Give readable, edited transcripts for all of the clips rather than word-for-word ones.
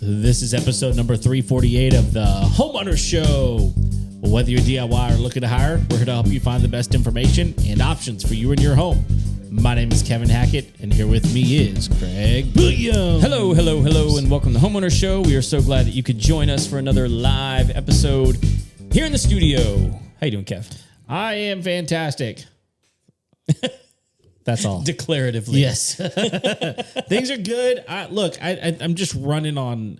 This is episode number 348 of the Homeowner Show. Whether you're DIY or looking to hire, we're here to help you find the best information and options for you and your home. My name is Kevin Hackett, and here with me is Craig Williams. Hello, and welcome to the Homeowner Show. We are so glad that you could join us for another live episode here in the studio. How you doing, Kev? I am fantastic. That's all. Declaratively. Yes. Things are good. I'm just running on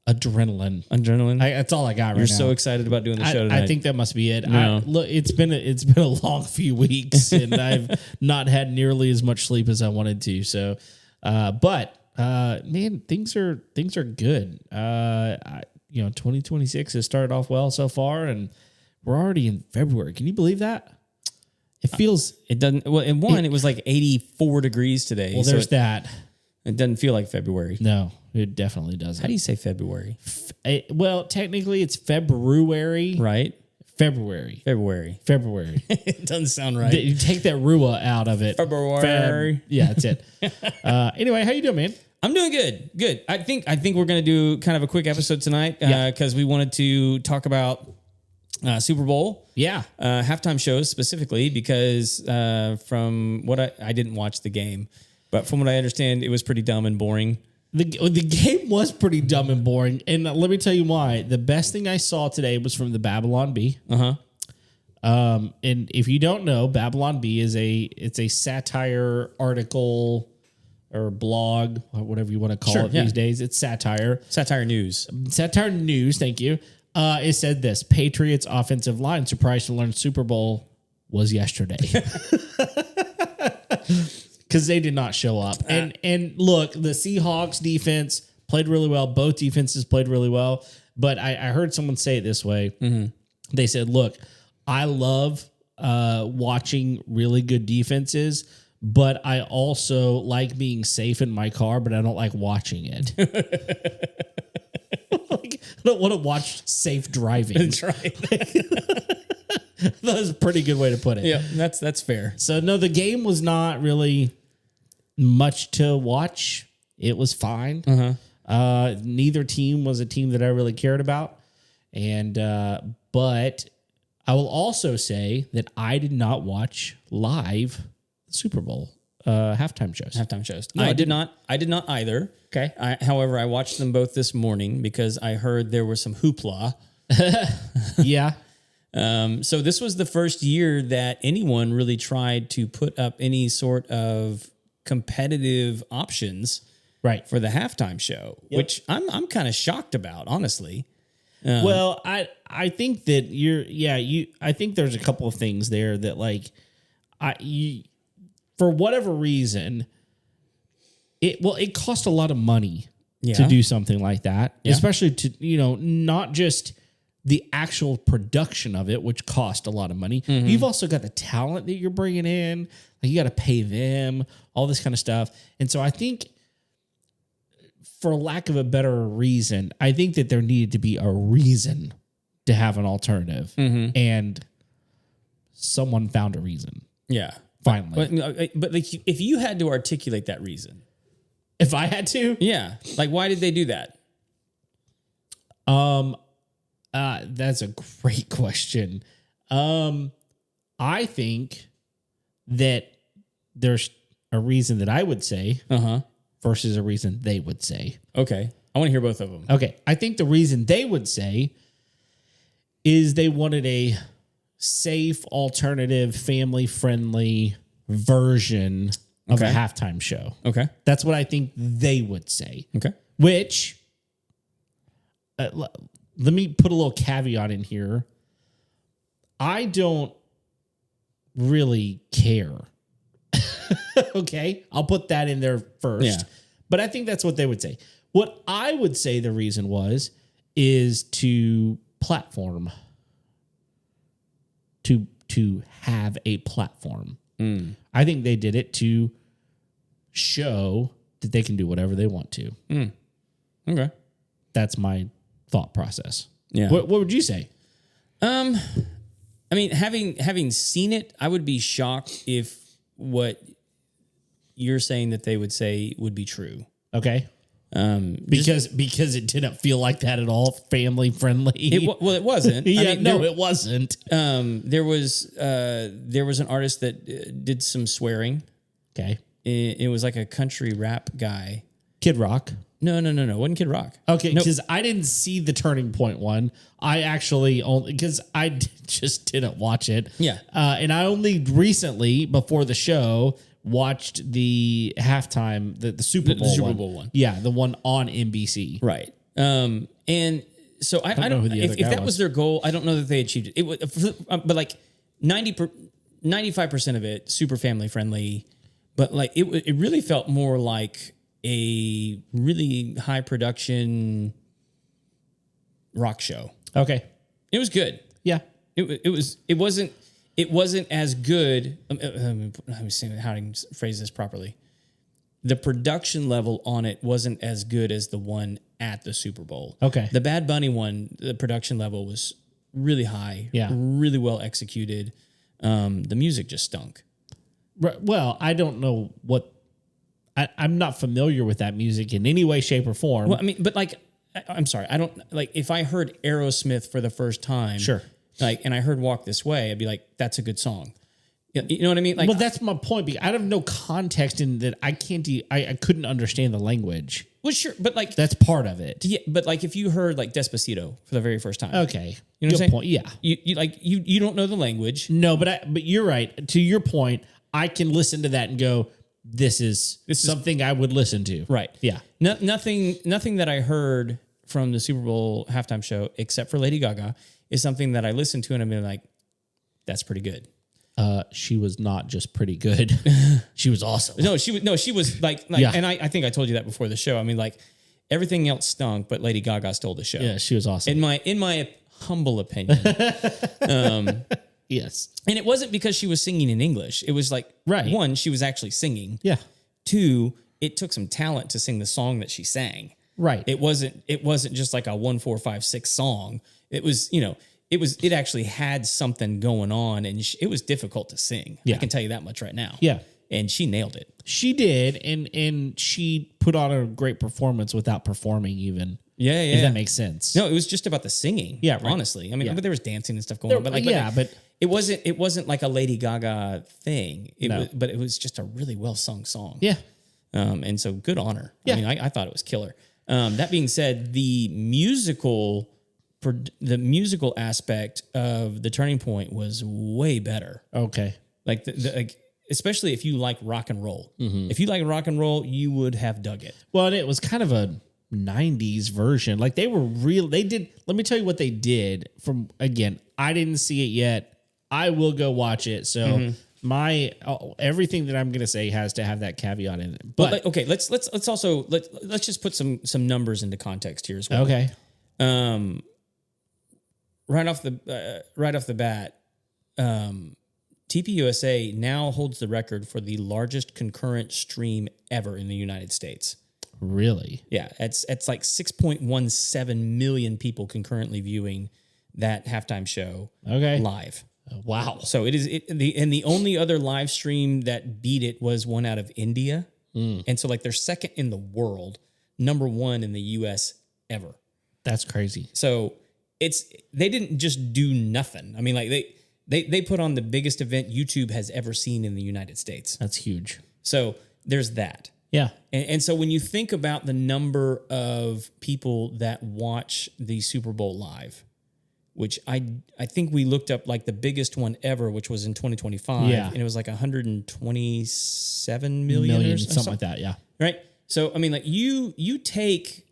adrenaline. That's all I got right now. You're so excited about doing the show tonight. I think that must be it. No. It's been a long few weeks, and I've not had nearly as much sleep as I wanted to. So, man, things are good. 2026 has started off well so far, and we're already in February. Can you believe that? It doesn't. Well, it was like 84 degrees today. Well, there's that. It doesn't feel like February. No, it definitely doesn't. How do you say February? Technically it's February. Right? February. It doesn't sound right. You take that Rua out of it. February. Yeah, that's it. Anyway, how you doing, man? I'm doing good. I think we're going to do kind of a quick episode tonight because we wanted to talk about Super Bowl. Yeah. Halftime shows specifically because from what I didn't watch the game, but from what I understand, it was pretty dumb and boring. The game was pretty dumb and boring, and let me tell you why. The best thing I saw today was from the Babylon Bee. And if you don't know, Babylon Bee is a satire article or blog, or whatever you want to call it these days. It's satire. Satire news. Thank you. It said this: Patriots offensive line surprised to learn Super Bowl was yesterday. Because they did not show up. And look, the Seahawks defense played really well. Both defenses played really well. But I heard someone say it this way. Mm-hmm. They said, look, I love watching really good defenses, but I also like being safe in my car, but I don't like watching it. I don't want to watch safe driving. That's right. That was a pretty good way to put it. Yeah, that's fair. So, no, the game was not really much to watch. It was fine. Neither team was a team that I really cared about. And but I will also say that I did not watch live Super Bowl halftime shows. No, I did not either. Okay. However, I watched them both this morning because I heard there was some hoopla. Yeah. So this was the first year that anyone really tried to put up any sort of competitive options for the halftime show, which I'm kind of shocked about, honestly. Well, I think that I think there's a couple of things there that for whatever reason, it cost a lot of money to do something like that, especially to, not just the actual production of it, which cost a lot of money. Mm-hmm. You've also got the talent that you're bringing in. Like, you got to pay them, all this kind of stuff. And so I think, for lack of a better reason, I think that there needed to be a reason to have an alternative. Mm-hmm. And someone found a reason. Yeah. Finally. But if you had to articulate that reason. If I had to? Yeah. Like, why did they do that? That's a great question. I think that there's a reason that I would say versus a reason they would say. Okay. I want to hear both of them. Okay. I think the reason they would say is they wanted a safe, alternative, family-friendly version of a halftime show. Okay. That's what I think they would say. Okay. Which, let me put a little caveat in here. I don't really care. Okay? I'll put that in there first. Yeah. But I think that's what they would say. What I would say the reason is to platform. To have a platform. I think they did it to show that they can do whatever they want to. Okay. That's my thought process. Yeah. What would you say? I mean, having seen it, I would be shocked if what you're saying that they would say would be true. Okay. Because it didn't feel like that at all. Family friendly. It wasn't. Yeah, I mean, it wasn't. There was an artist that did some swearing. Okay. It was like a country rap guy. Kid Rock. No. It wasn't Kid Rock. Okay, because I didn't see the Turning Point one. I actually only because I just didn't watch it. Yeah. And I only recently, before the show, watched the halftime, the Super Bowl, the Super Bowl one. Yeah, the one on NBC. Right. And so I don't know who the other guy was. If that was their goal, I don't know that they achieved it. It was, but like 95% of it super family friendly, but like it really felt more like a really high production rock show. Okay. It was good. Yeah. It wasn't as good. Let me see how I can phrase this properly. The production level on it wasn't as good as the one at the Super Bowl. Okay. The Bad Bunny one, the production level was really high. Yeah. Really well executed. The music just stunk. Well, I don't know what. I'm not familiar with that music in any way, shape, or form. Well, I mean, but like, I'm sorry. I don't like if I heard Aerosmith for the first time. Sure. Like, and I heard Walk This Way, I'd be like, that's a good song. You know what I mean? Like, well, that's my point. Because I have no context in that. I can't. I couldn't understand the language. Well, sure, but like that's part of it. Yeah, but like if you heard like Despacito for the very first time, okay, you know what I'm saying? Point. Yeah, you don't know the language. No, but you're right. To your point, I can listen to that and go, this is something I would listen to. Right. Yeah. Nothing that I heard from the Super Bowl halftime show, except for Lady Gaga, is something that I listened to and I'm like, that's pretty good. She was not just pretty good. She was awesome. She was like yeah. And I think I told you that before the show. I mean, like everything else stunk, but Lady Gaga stole the show. Yeah, she was awesome. In my humble opinion. Yes. And it wasn't because she was singing in English. It was like, right. One, she was actually singing. Yeah. Two, it took some talent to sing the song that she sang. Right. It wasn't just like a 1, 4, 5, 6 song. It was, it actually had something going on and it was difficult to sing. Yeah. I can tell you that much right now. Yeah. And she nailed it. She did. And she put on a great performance without performing even. Yeah. If that makes sense. No, it was just about the singing. Yeah. Right. Honestly. I mean, but there was dancing and stuff going on. But like, but it wasn't like a Lady Gaga thing. But it was just a really well sung song. Yeah. And so good on her. Yeah. I mean, I thought it was killer. That being said, the musical aspect of the Turning Point was way better. Okay. Like especially if you like rock and roll. Mm-hmm. If you like rock and roll, you would have dug it. Well, and it was kind of a 90s version. Like let me tell you what they did again, I didn't see it yet. I will go watch it. So everything that I'm going to say has to have that caveat in it. But okay, let's just put some numbers into context here as well. Okay. Right off the bat, TPUSA now holds the record for the largest concurrent stream ever in the United States. Really? Yeah, it's like 6.17 million people concurrently viewing that halftime show. Okay. Live. Wow. So the only other live stream that beat it was one out of India. And so like they're second in the world, number one in the US ever. That's crazy. So they didn't just do nothing. I mean, like they put on the biggest event YouTube has ever seen in the United States. That's huge. So there's that. Yeah. And so when you think about the number of people that watch the Super Bowl live, which I think we looked up like the biggest one ever, which was in 2025. Yeah. And it was like 127 million or something like that. Yeah. Right. So, I mean, like you take,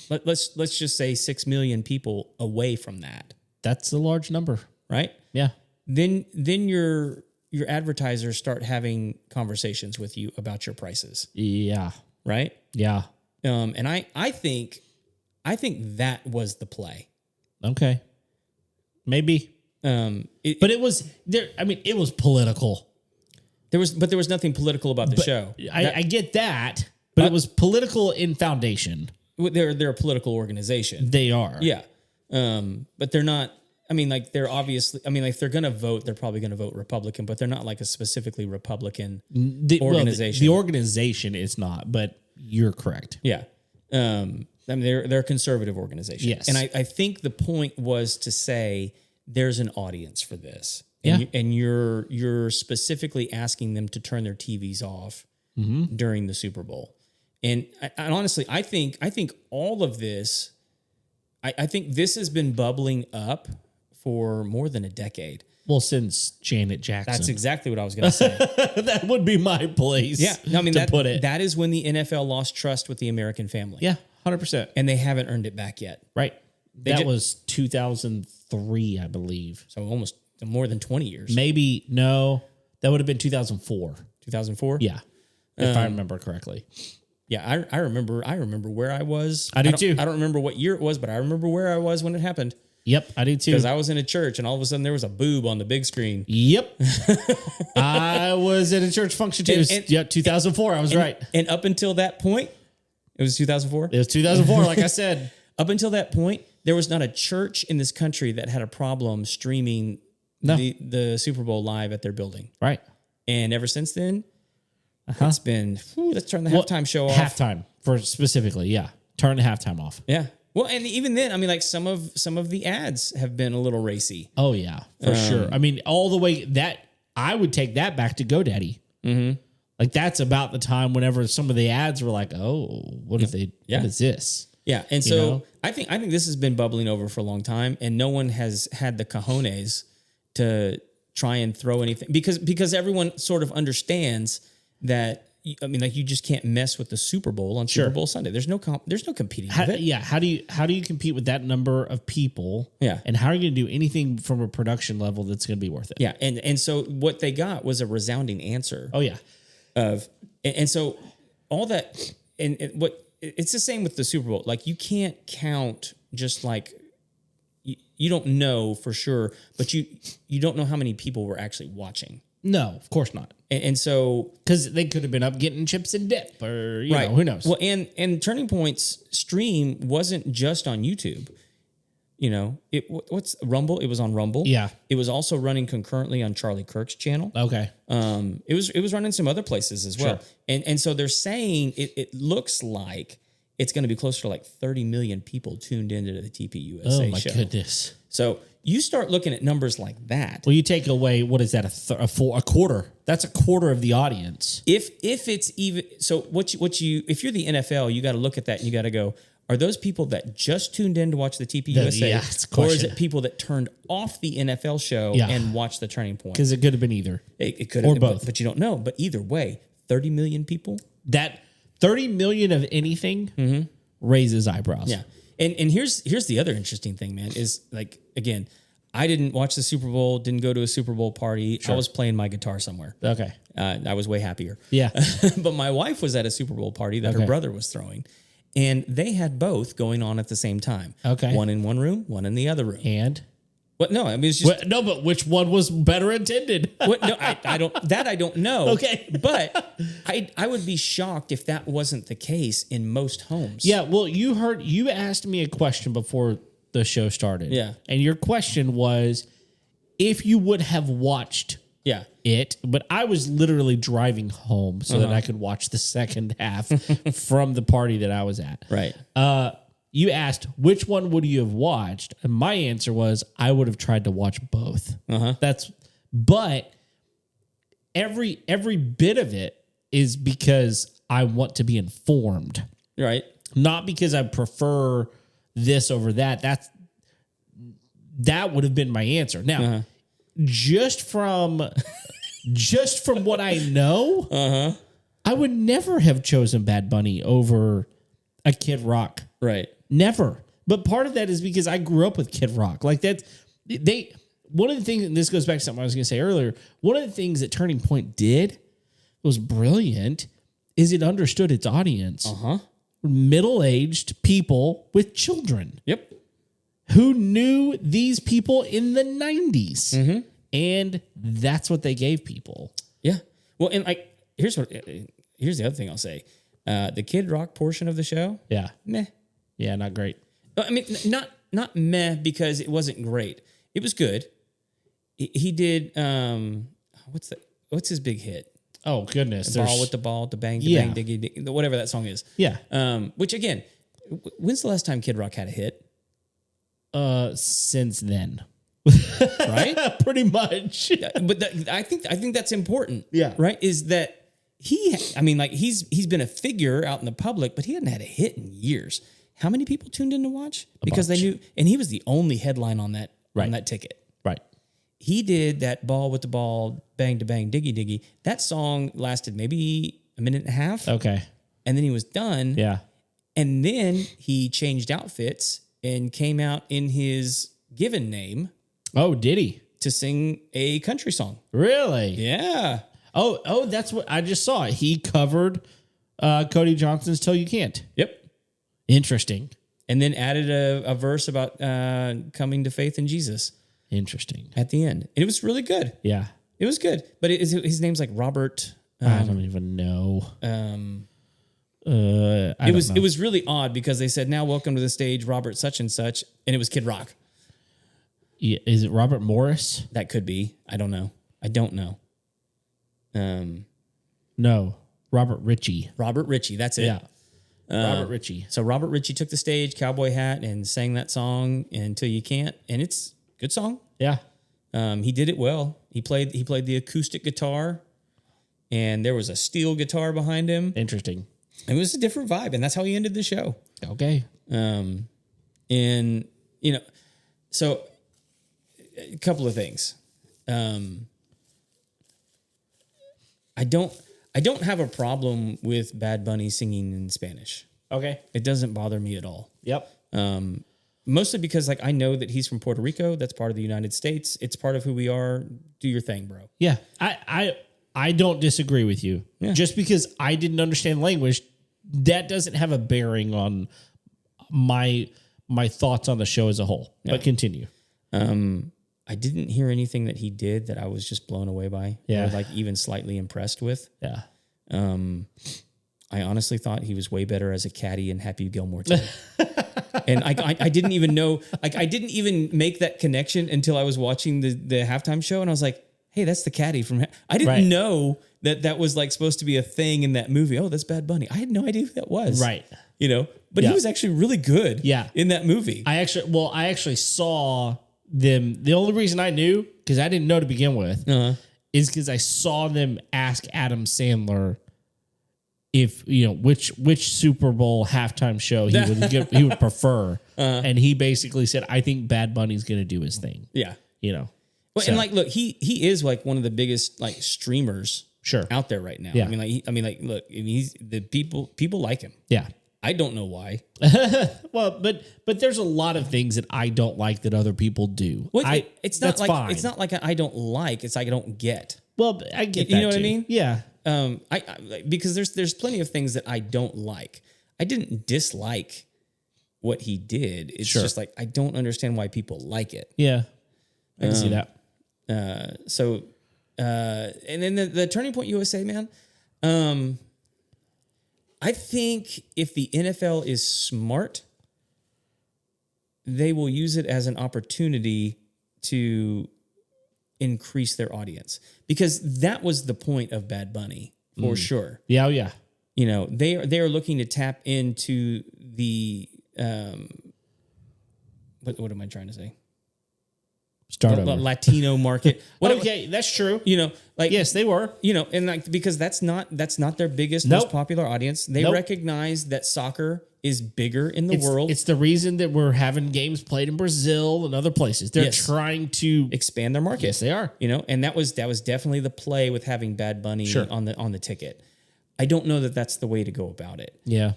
let's just say 6 million people away from that. That's a large number. Right. Yeah. Then your advertisers start having conversations with you about your prices. Yeah. Right. Yeah. And I think that was the play. Okay. Maybe. But it was there. I mean, it was political. There was nothing political about the show. I get that, but it was political in foundation. They're a political organization. They are. Yeah. But they're not. I mean, like they're obviously, I mean, like if they're going to vote, they're probably going to vote Republican, but they're not like a specifically Republican organization. The organization is not, but you're correct. Yeah. I mean, they're a conservative organization. Yes. And I think the point was to say there's an audience for this. And you're specifically asking them to turn their TVs off during the Super Bowl. And honestly, I think all of this, I think this has been bubbling up for more than a decade. Well, since Janet Jackson. That's exactly what I was going to say. That would be my place. Yeah. No, I mean, put it. That is when the NFL lost trust with the American family. Yeah, 100%. And they haven't earned it back yet. Right. That was 2003, I believe. So almost more than 20 years. Maybe, no, that would have been 2004. 2004? Yeah, if I remember correctly. Yeah, I remember where I was. I do too. I don't remember what year it was, but I remember where I was when it happened. Yep, I do too. Because I was in a church and all of a sudden there was a boob on the big screen. Yep. I was at a church function too. Yeah, 2004. I was right. And up until that point, it was 2004? It was 2004, like I said. Up until that point, there was not a church in this country that had a problem streaming the Super Bowl live at their building. Right. And ever since then, it's been, let's turn the halftime show off. Halftime, for specifically, yeah. Turn the halftime off. Yeah. Well, and even then, I mean, like some of the ads have been a little racy. Oh, yeah, for sure. I mean, all the way that, I would take that back to GoDaddy. Mm-hmm. Like, that's about the time whenever some of the ads were like, oh, what is this? Yeah, and so I think this has been bubbling over for a long time, and no one has had the cojones to try and throw anything because everyone sort of understands that. I mean, like you just can't mess with the Super Bowl on Super Bowl Sunday. There's no competing with it. Yeah, how do you compete with that number of people? Yeah, and how are you going to do anything from a production level that's going to be worth it? Yeah, and so what they got was a resounding answer. Oh yeah, and so all that and what. It's the same with the Super Bowl. Like you can't count just like you don't know for sure, but you don't know how many people were actually watching. No, of course not. And so because they could have been up getting chips and dip, or you know, who knows? Well, and Turning Point's stream wasn't just on YouTube. You know, what's Rumble? It was on Rumble. Yeah. It was also running concurrently on Charlie Kirk's channel. Okay. It was running some other places as well. Sure. And so they're saying it looks like it's going to be closer to like 30 million people tuned into the TPUSA show. Oh my goodness. So you start looking at numbers like that. Well, you take away, what is that? A quarter. That's a quarter of the audience. If it's even, so if you're the NFL, you got to look at that and you got to go, are those people that just tuned in to watch the TPUSA, or is it people that turned off the NFL show and watched the Turning Point? Because it could have been either. It could have been both. But you don't know. But either way, 30 million people? That 30 million of anything raises eyebrows. Yeah. And here's the other interesting thing, man, is like, again, I didn't watch the Super Bowl, didn't go to a Super Bowl party. Sure. I was playing my guitar somewhere. Okay. I was way happier. Yeah. But my wife was at a Super Bowl party that her brother was throwing. And they had both going on at the same time. Okay. One in one room, one in the other room. And? What? No, I mean, it's just... No, but which one was better intended? What? No, I don't know. Okay. But I would be shocked if that wasn't the case in most homes. Yeah, well, you asked me a question before the show started. Yeah. And your question was if you would have watched it, but I was literally driving home so that I could watch the second half from the party that I was at. Right. You asked which one would you have watched, and my answer was I would have tried to watch both. But every bit of it is because I want to be informed, right? Not because I prefer this over that. That would have been my answer. Now, just from what I know, I would never have chosen Bad Bunny over a Kid Rock. Right. Never. But part of that is because I grew up with Kid Rock. Like one of the things, and this goes back to something I was going to say earlier, one of the things that Turning Point did was brilliant is it understood its audience. Middle-aged people with children. Yep. Who knew these people in the 90s. And that's what they gave people. Yeah. Well, and here's the other thing I'll say. The Kid Rock portion of the show. Yeah. Meh. Yeah, not great. I mean, not meh because it wasn't great. It was good. He did what's his big hit? Oh goodness, The ball with the ball, the bang, the bang, diggy, diggy, whatever that song is. Yeah. Which again, when's the last time Kid Rock had a hit? Since then, right? Pretty much. But I think that's important. Yeah. Right. Is that he's been a figure out in the public, but he hadn't had a hit in years. How many people tuned in to watch? Because they knew, and he was the only headline on that ticket. Right. He did that ball with the ball, bang to bang, diggy diggy. That song lasted maybe a minute and a half. Okay. And then he was done. Yeah. And then he changed outfits and came out in his given name. Oh, did he? To sing a country song. Really? Yeah. Oh, that's what I just saw. He covered Cody Johnson's "Till You Can't." Yep. Interesting. And then added a verse about coming to faith in Jesus. Interesting. At the end. And it was really good. Yeah. It was good. But his name's like Robert. I don't even know. It was really odd because they said, now welcome to the stage, Robert such and such. And it was Kid Rock. Yeah, is it Robert Morris? That could be. I don't know. No. Robert Ritchie. Robert Ritchie. That's it. Yeah. Robert Ritchie. So Robert Ritchie took the stage, cowboy hat, and sang that song "Until You Can't," and it's a good song. Yeah. He did it well. He played the acoustic guitar, and there was a steel guitar behind him. Interesting. It was a different vibe, and that's how he ended the show. Okay. And so a couple of things. I don't have a problem with Bad Bunny singing in Spanish. Okay. It doesn't bother me at all. Yep. Mostly because I know that he's from Puerto Rico. That's part of the United States. It's part of who we are. Do your thing, bro. Yeah. I don't disagree with you. Yeah. Just because I didn't understand language, that doesn't have a bearing on my thoughts on the show as a whole. Yeah. But continue. I didn't hear anything that he did that I was just blown away by. Yeah. Or even slightly impressed with. Yeah. I honestly thought he was way better as a caddy in Happy Gilmore too. And I didn't even know, I didn't even make that connection until I was watching the halftime show, and I was like, hey, that's the caddy from. I didn't know that was supposed to be a thing in that movie. Oh, that's Bad Bunny. I had no idea who that was. Right. But he was actually really good. Yeah. In that movie. I actually saw them. The only reason I knew, because I didn't know to begin with, is because I saw them ask Adam Sandler if which Super Bowl halftime show he would prefer, and he basically said, "I think Bad Bunny's going to do his thing." Yeah. Well, so. And look, he is one of the biggest streamers out there right now. Yeah. Look, he's the people like him. Yeah. I don't know why. Well, but there's a lot of things that I don't like that other people do. Well, it's not fine. It's not like I don't like. It's like I don't get. Well, I get that. You know what I mean? Yeah. Because there's plenty of things that I don't like. I didn't dislike what he did. It's just I don't understand why people like it. Yeah, I can see that. And then the Turning Point USA, man. I think if the NFL is smart, they will use it as an opportunity to increase their audience, because that was the point of Bad Bunny for sure. Yeah, yeah. They are looking to tap into the what am I trying to say? Latino market. Okay, that's true. Yes, they were. And because that's not their biggest, most popular audience. They recognize that soccer is bigger in the world. It's the reason that we're having games played in Brazil and other places. They're trying to expand their market. Yes, they are. And that was definitely the play with having Bad Bunny on the ticket. I don't know that that's the way to go about it. Yeah.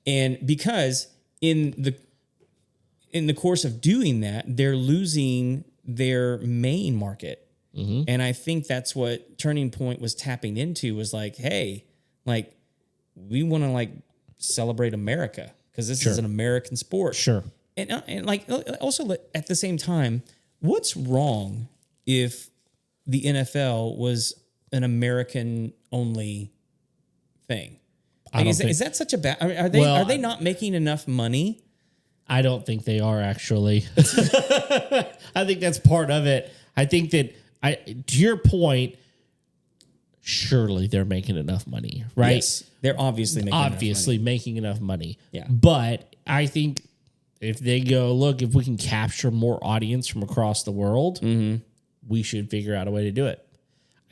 And because in the course of doing that, they're losing their main market. Mm-hmm. And I think that's what Turning Point was tapping into, was hey, we want to celebrate America, because this is an American sport. Sure. And also at the same time, what's wrong if the NFL was an American only thing? Is that such a bad? Are they not making enough money I don't think they are actually. I think that's part of it. I think that to your point, surely they're making enough money, right? Yes, they're obviously making enough money. Yeah. But I think if they go, look, if we can capture more audience from across the world, we should figure out a way to do it.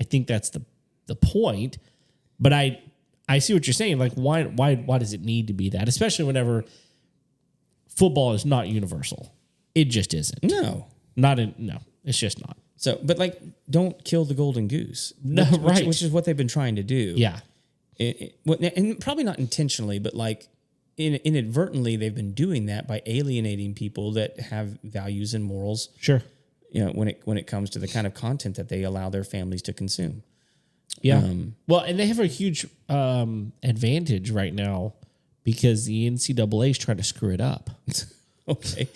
I think that's the point. But I see what you're saying. Like, why does it need to be that? Especially whenever football is not universal. It just isn't. No. No, it's just not. So, but like, don't kill the golden goose. No, right. Which is what they've been trying to do. Yeah. And probably not intentionally, but like inadvertently, they've been doing that by alienating people that have values and morals. Sure. You know, when it comes to the kind of content that they allow their families to consume. Yeah. Well, and they have a huge advantage right now because the NCAA is trying to screw it up. Okay.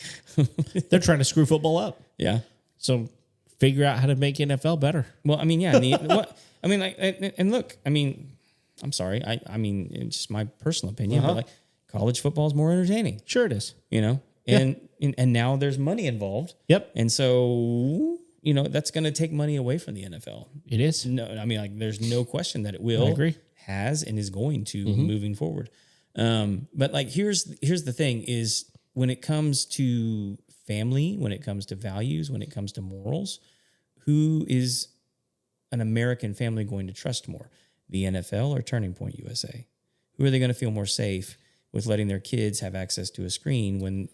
They're trying to screw football up. Yeah. So figure out how to make NFL better. Well, I mean, yeah. Look, I mean, I'm sorry. I mean, it's just my personal opinion, but like college football is more entertaining. Sure it is. You know, and now there's money involved. Yep. And so, you know, that's going to take money away from the NFL. It is. No, I mean, like, there's no question that it will. I agree. Has and is going to moving forward. But like, here's the thing is when it comes to family, when it comes to values, when it comes to morals, who is an American family going to trust more? The NFL or Turning Point USA? Who are they going to feel more safe with letting their kids have access to a screen when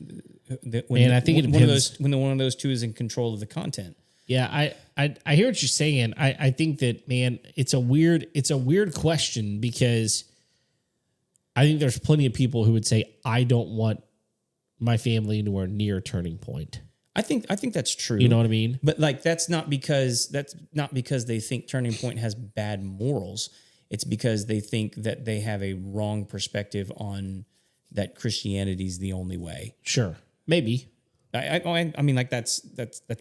I think it depends. when one of those two is in control of the content? Yeah, I hear what you're saying. I think that, man, it's a weird question because I think there's plenty of people who would say, I don't want my family anywhere near Turning Point. I think that's true. You know what I mean? But like that's not because they think Turning Point has bad morals. It's because they think that they have a wrong perspective on that Christianity is the only way. Sure, maybe. I mean, like that's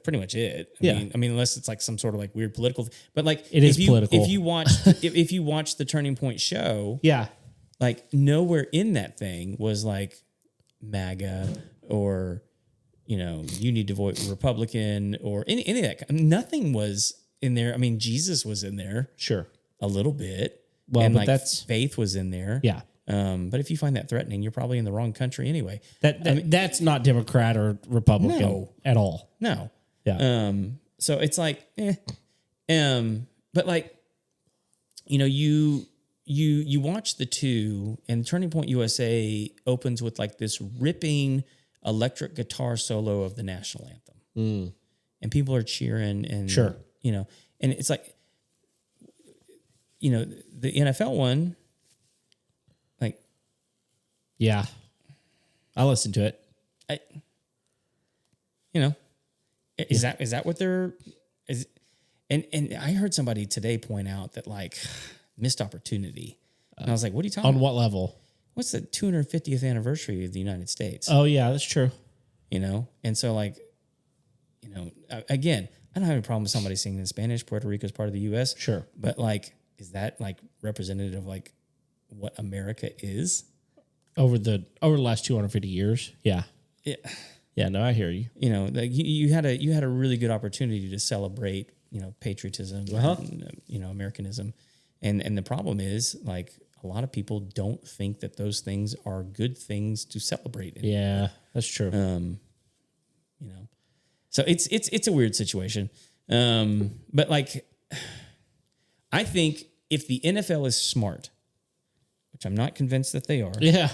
pretty much it. I mean, unless it's like some sort of like weird political. But like, it is political. If you watch, if you watch the Turning Point show, yeah, like nowhere in that thing was like MAGA or you need to vote Republican or any of that. Nothing was in there. I mean, Jesus was in there, sure, a little bit. Well, and but like that's faith was in there, yeah. But if you find that threatening, you're probably in the wrong country anyway. That's not Democrat or Republican at all. No. Yeah. So it's like, but like, you watch the two, and Turning Point USA opens with like this ripping electric guitar solo of the national anthem, and people are cheering, and sure, and it's like, the NFL one. Yeah, I listened to it. Is that what they're is? And I heard somebody today point out that like missed opportunity, and I was like, "What are you talking on about? what level? What's the 250th anniversary of the United States?" Oh yeah, that's true. And so like, again, I don't have any problem with somebody singing in Spanish. Puerto Rico is part of the U.S. Sure, but like, is that like representative of like what America is? Over the last 250 years, yeah. No, I hear you. Like you had a really good opportunity to celebrate, patriotism, and, Americanism, and the problem is like a lot of people don't think that those things are good things to celebrate anymore. Yeah, that's true. So it's a weird situation, but like I think if the NFL is smart, which I'm not convinced that they are. Yeah,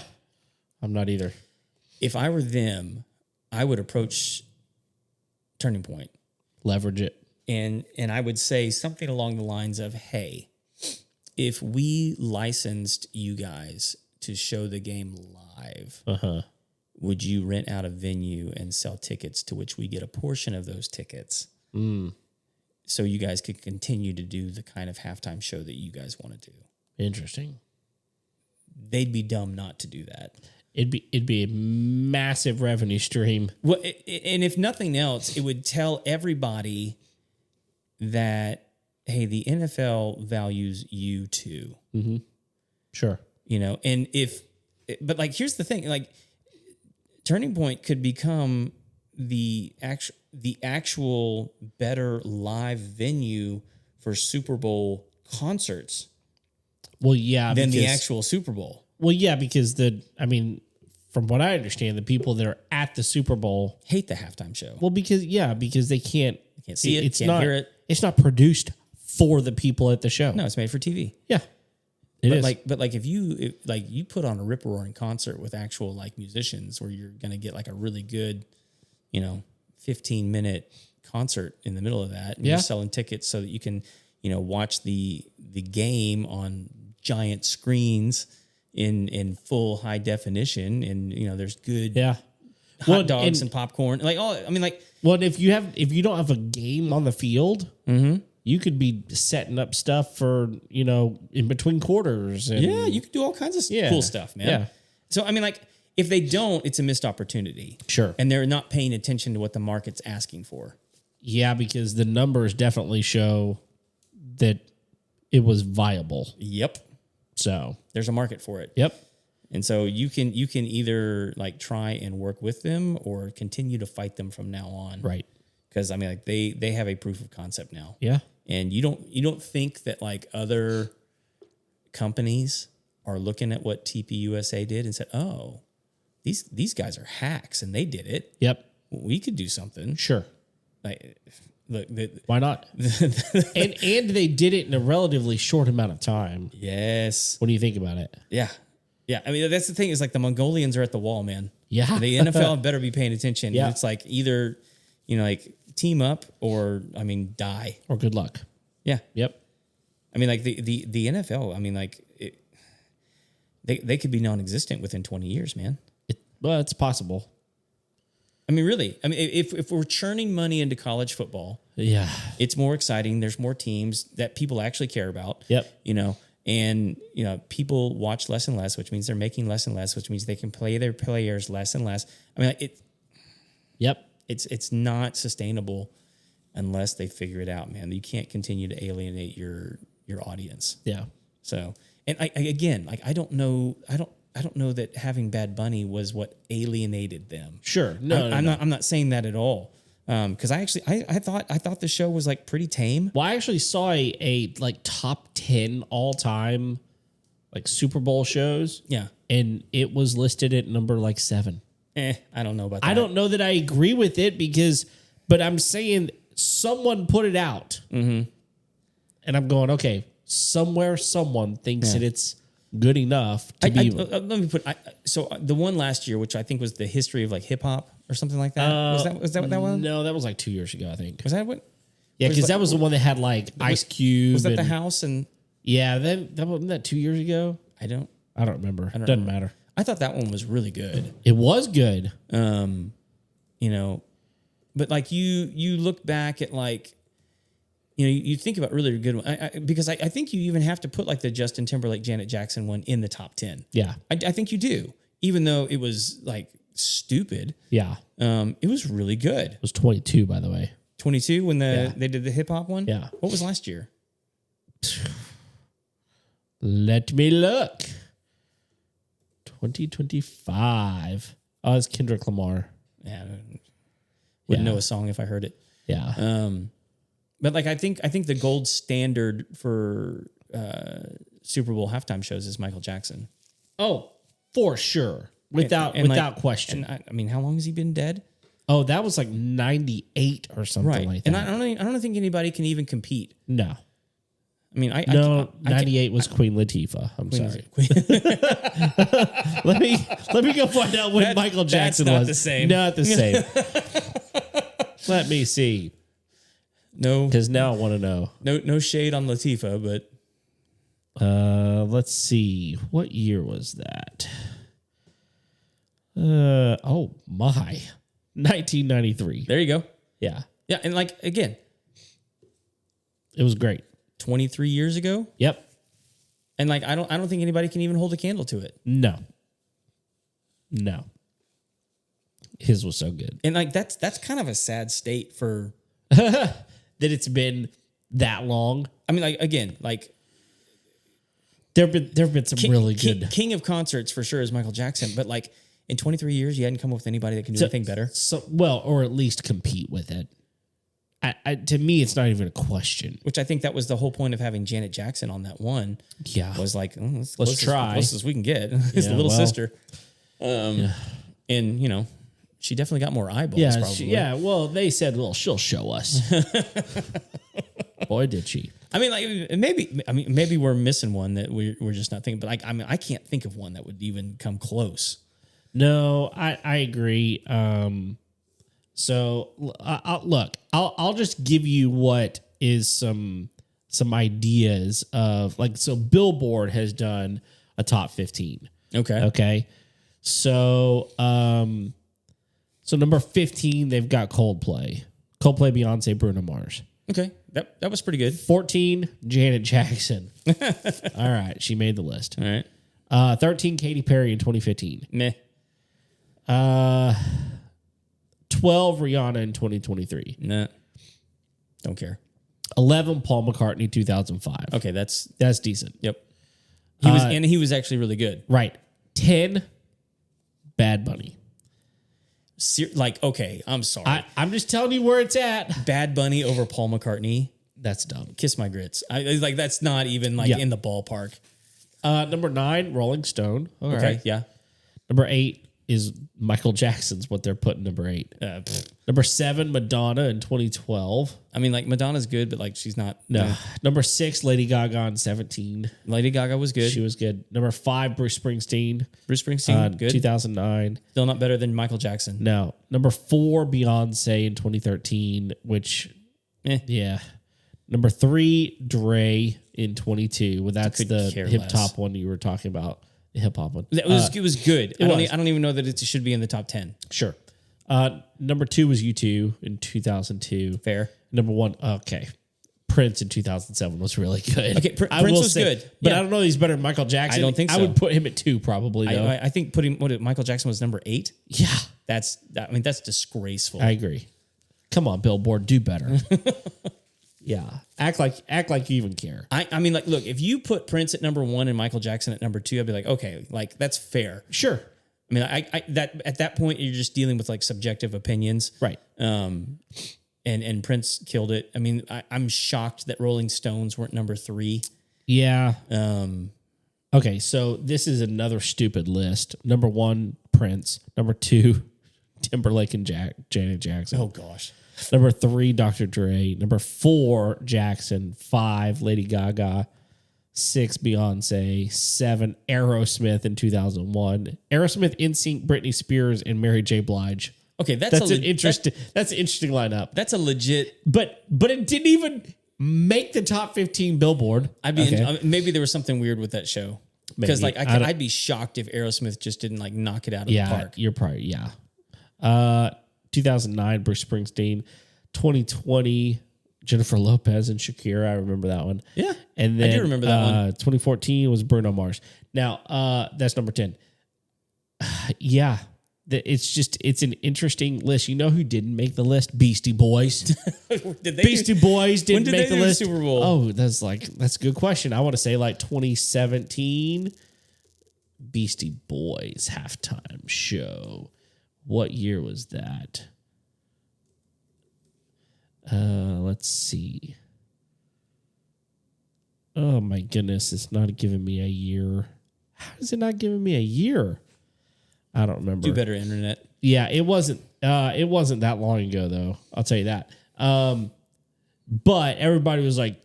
I'm not either. If I were them, I would approach Turning Point. Leverage it. And I would say something along the lines of, hey, if we licensed you guys to show the game live, would you rent out a venue and sell tickets to which we get a portion of those tickets so you guys could continue to do the kind of halftime show that you guys want to do? Interesting. They'd be dumb not to do that. It'd be a massive revenue stream. Well, and if nothing else, it would tell everybody that, hey, the NFL values you too. Mm-hmm. Sure. And but like, here's the thing, like Turning Point could become the actual better live venue for Super Bowl concerts. Well, yeah, than the actual Super Bowl. Well, yeah, because from what I understand, the people that are at the Super Bowl hate the halftime show. Well, because they can't see it, can't hear it. It's not produced for the people at the show. No, it's made for TV. Yeah, it is. But if you put on a rip roaring concert with actual like musicians, where you're gonna get like a really good, 15-minute concert in the middle of that, and you're selling tickets so that you can, watch the game on giant screens in full high definition, and there's good hot dogs and popcorn. If you don't have a game on the field, you could be setting up stuff for in between quarters. And, you could do all kinds of cool stuff, man. Yeah. So if they don't, it's a missed opportunity. Sure. And they're not paying attention to what the market's asking for. Yeah, because the numbers definitely show that it was viable. Yep. So there's a market for it. Yep. And so you can either try and work with them or continue to fight them from now on. Right. Because they have a proof of concept now. Yeah. And you don't think that other companies are looking at what TPUSA did and said, "Oh, these guys are hacks and they did it. Yep. We could do something." Sure. Look, why not? and they did it in a relatively short amount of time. Yes. What do you think about it? Yeah. Yeah. That's the thing is the Mongolians are at the wall, man. Yeah. The NFL better be paying attention. Yeah. It's either, team up or, die. Or good luck. Yeah. Yep. The NFL, they could be non-existent within 20 years, man. It's possible. Really. If we're churning money into college football, it's more exciting. There's more teams that people actually care about. Yep. And people watch less and less, which means they're making less and less, which means they can play their players less and less. Yep. It's not sustainable unless they figure it out, man. You can't continue to alienate your audience. Yeah. So, and I don't know that having Bad Bunny was what alienated them. Sure. I'm not saying that at all. Because I thought the show was pretty tame. Well, I actually saw a top 10 all time Super Bowl shows. Yeah. And it was listed at number 7. I don't know about that. I don't know that I agree with it but I'm saying someone put it out. Mm-hmm. And I'm going, okay, somewhere someone thinks that it's good enough to be. Let me put. So the one last year, which I think was the history of hip hop or something like that. Was that that one? No, that was 2 years ago, I think. Was that what? Yeah, because that was the one that had Ice Cube. Was that the house and? Yeah, that wasn't that 2 years ago. I don't remember. Doesn't matter. I thought that one was really good. It was good. But you look back at you think about really good one because I think you even have to put the Justin Timberlake, Janet Jackson one in the top 10. Yeah, I think you do, even though it was stupid. Yeah, it was really good. It was 22, by the way. 22 when they did the hip hop one. Yeah. What was last year? Let me look. 2025. Oh, it's Kendrick Lamar. Yeah, wouldn't know a song if I heard it. Yeah. But I think the gold standard for Super Bowl halftime shows is Michael Jackson. Oh, for sure, without question. And how long has he been dead? Oh, that was 98 or something like that. And I don't think anybody can even compete. No. 98 was Queen Latifah. I'm sorry. let me go find out when Michael Jackson was. Not the same. Not the same. Let me see. No, because now I want to know. No shade on Latifah, but let's see. What year was that? Oh my, 1993. There you go. Yeah, yeah, and again, it was great. 23 years ago. Yep. And I don't think anybody can even hold a candle to it. No. His was so good. And that's kind of a sad state for that it's been that long. Again, there've been some really good king of concerts for sure is Michael Jackson, but in 23 years, you hadn't come up with anybody that can do anything better. So, well, or at least compete with it. To me, it's not even a question. Which I think that was the whole point of having Janet Jackson on that one. Yeah, was like, let's try as close as we can get. It's the little sister, and she definitely got more eyeballs. Yeah, probably. Well, they said, well, she'll show us. Boy, did she! I mean, like maybe we're missing one that we're just not thinking. But like, I mean, I can't think of one that would even come close. No, I agree. So I'll just give you what is some ideas of like, so Billboard has done a top 15. Okay. So number 15, they've got Coldplay, Beyonce, Bruno Mars. Okay. That was pretty good. 14, Janet Jackson. All right. She made the list. All right. 13, Katy Perry in 2015. Meh. 12, Rihanna in 2023. Nah. Don't care. 11, Paul McCartney, 2005. Okay, that's decent. Yep. He was actually really good. Right. 10, Bad Bunny. Okay, I'm sorry. I'm just telling you where it's at. Bad Bunny over Paul McCartney. That's dumb. Kiss my grits. That's not even in the ballpark. Number 9, Rolling Stone. Okay, right. Yeah. Number 8 is Michael Jackson's what they're putting number 8. Number 7, Madonna in 2012. I mean, like, Madonna's good, but like she's not. No. Number 6, Lady Gaga in 17. Lady Gaga was good. She was good. Number 5, Bruce Springsteen. Good. 2009. Still not better than Michael Jackson. No. Number 4, Beyonce in 2013, which, yeah. Number 3, Dre in 22. Well, that's the hip hop one you were talking about. The hip hop one. It was good. I don't even know that it should be in the top 10. Sure. Number 2 was U2 in 2002. Fair. Number 1, okay. Prince in 2007 was really good. Okay, Prince was good. But I don't know if he's better than Michael Jackson. I don't think so. I would put him at 2 probably, though. I think Michael Jackson was number 8. Yeah. That's disgraceful. I agree. Come on, Billboard, do better. Yeah, act like you even care. I mean, like, look, if you put Prince at number 1 and Michael Jackson at number 2, I'd be like, okay, like that's fair. Sure. I mean, that at that point you're just dealing with like subjective opinions, right? And Prince killed it. I mean, I'm shocked that Rolling Stones weren't number 3. Yeah. Okay, so this is another stupid list. Number 1, Prince. Number 2, Timberlake and Janet Jackson. Oh gosh. Number 3, Dr. Dre. Number 4, Jackson. 5, Lady Gaga. 6, Beyonce. 7, Aerosmith in 2001. Aerosmith, NSYNC, Britney Spears, and Mary J. Blige. Okay, that's an interesting lineup. That's a legit, but it didn't even make the top 15 Billboard. Maybe there was something weird with that show. Because like I'd be shocked if Aerosmith just didn't like knock it out of the park. You're probably 2009, Bruce Springsteen. 2020, Jennifer Lopez and Shakira. I remember that one. Yeah. And then I do remember that one. 2014 was Bruno Mars. Now, that's number 10. Yeah. It's an interesting list. You know who didn't make the list? Beastie Boys. Beastie Boys didn't make the list. Super Bowl? Oh, that's a good question. I want to say like 2017. Beastie Boys halftime show. What year was that? Let's see. Oh my goodness, it's not giving me a year. How is it not giving me a year? I don't remember. Do better, internet. Yeah, it wasn't that long ago though. I'll tell you that. But everybody was like,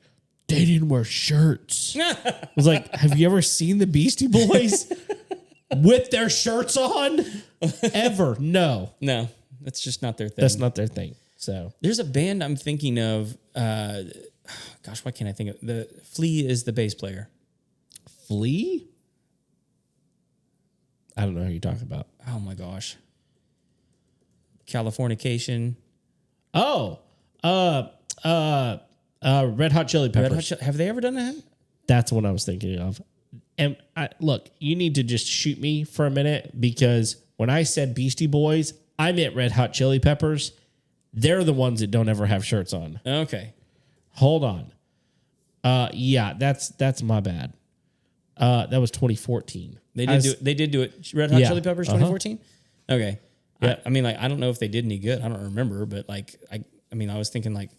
they didn't wear shirts. I was like, have you ever seen the Beastie Boys with their shirts on? Ever? No. No, that's just not their thing. That's not their thing. So there's a band I'm thinking of. Gosh, why can't I think of the Flea is the bass player. Flea? I don't know who you're talking about. Oh my gosh. Californication. Oh, Red Hot Chili Peppers. Have they ever done that? That's what I was thinking of. And look, you need to just shoot me for a minute because when I said Beastie Boys, I meant Red Hot Chili Peppers. They're the ones that don't ever have shirts on. Okay. Hold on. Yeah, that's my bad. That was 2014. They did do it. Red Hot Chili Peppers 2014? Okay. Yeah. I mean, like, I don't know if they did any good. I don't remember, but like, I mean, I was thinking like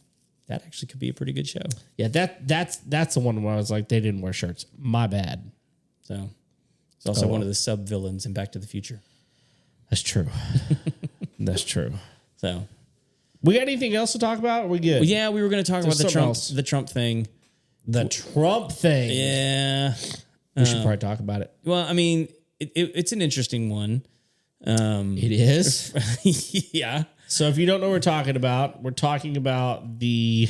that actually could be a pretty good show. Yeah, that's the one where I was like, they didn't wear shirts. My bad. So it's also one of the sub villains in Back to the Future. That's true. That's true. So we got anything else to talk about? Are we good? Well, yeah, we were going to talk about the Trump thing. The Trump thing. Yeah. We should probably talk about it. Well, I mean, it's an interesting one. It is. Yeah. So if you don't know what we're talking about the